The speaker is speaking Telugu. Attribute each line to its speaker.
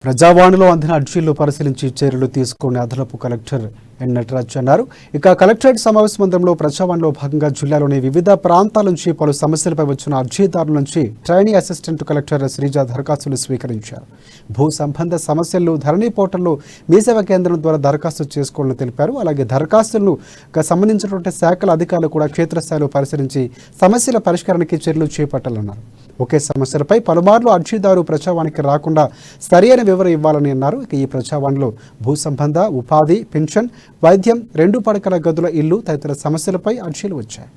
Speaker 1: ప్రజావాణిలో అందిన అర్జీలు పరిశీలించి చర్యలు తీసుకునే అదనపు కలెక్టర్ ఎన్ నటరాజ్ అన్నారు. ఇక కలెక్టరేట్ సమావేశ మందిరంలో ప్రజావాణిలో భాగంగా జిల్లాలోని వివిధ ప్రాంతాల నుంచి పలు సమస్యలపై వచ్చిన అర్జీదారుల నుంచి ట్రైనీ అసిస్టెంట్ కలెక్టర్ శ్రీజ దరఖాస్తులు స్వీకరించారు. భూ సంబంధ సమస్యలను ధరణి పోర్టల్లో మీ సేవా కేంద్రం ద్వారా దరఖాస్తు చేసుకోవాలని తెలిపారు. అలాగే దరఖాస్తులను సంబంధించినటువంటి శాఖల అధికారులు కూడా క్షేత్రస్థాయిలో పరిశీలించి సమస్యల పరిష్కారానికి చర్యలు చేపట్టాలన్నారు. ఒకే సమస్యలపై పలుమార్లు అర్జీదారు ప్రజావాణికి రాకుండా సరైన వివరం ఇవ్వాలని అన్నారు. ఇక ఈ ప్రజావాణిలో భూ సంబంధ, ఉపాధి, పెన్షన్, వైద్యం, 2 పడకల గదుల ఇల్లు తదితర సమస్యలపై అర్జీలు వచ్చాయి.